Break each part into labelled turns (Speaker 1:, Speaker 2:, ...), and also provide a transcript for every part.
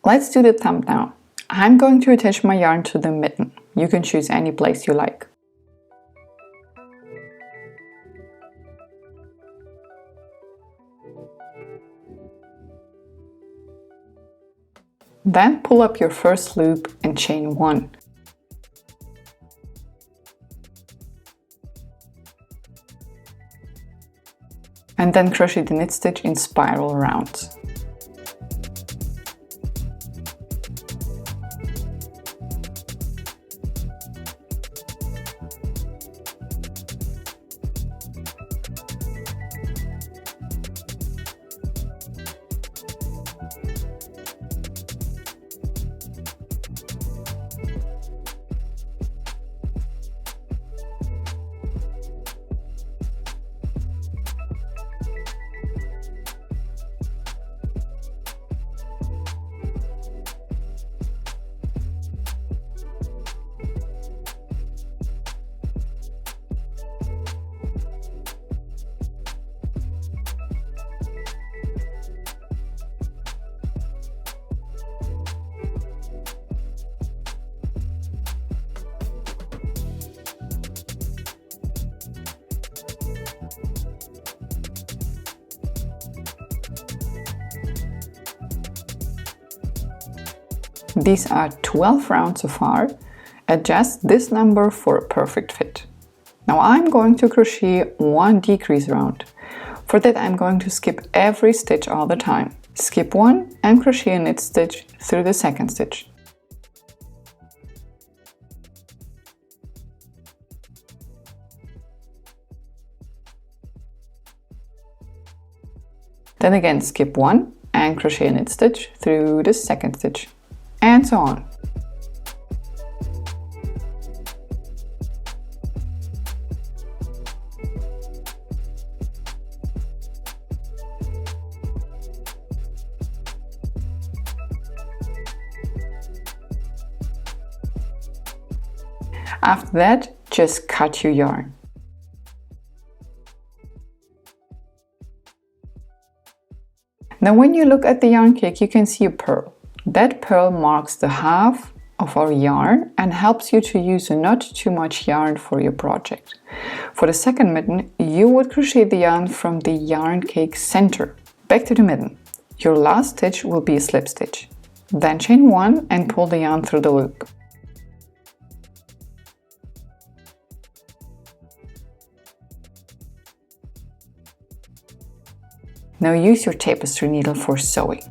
Speaker 1: Let's do the thumb now. I'm going to attach my yarn to the mitten. You can choose any place you like. Then pull up your first loop and chain 1. And then crochet the knit stitch in spiral rounds. These are 12 rounds so far. Adjust this number for a perfect fit. Now I'm going to crochet 1 decrease round. For that I'm going to skip every stitch all the time. Skip 1 and crochet a knit stitch through the second stitch. Then again skip 1 and crochet a knit stitch through the second stitch. And so on. After that, just cut your yarn. Now when you look at the yarn cake, you can see a pearl. That pearl marks the half of our yarn and helps you to use not too much yarn for your project. For the second mitten, you would crochet the yarn from the yarn cake center. Back to the mitten. Your last stitch will be a slip stitch. Then chain 1 and pull the yarn through the loop. Now use your tapestry needle for sewing.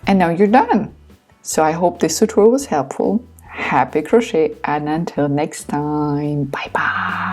Speaker 1: And now you're done! So I hope this tutorial was helpful. Happy crochet and until next time, bye bye!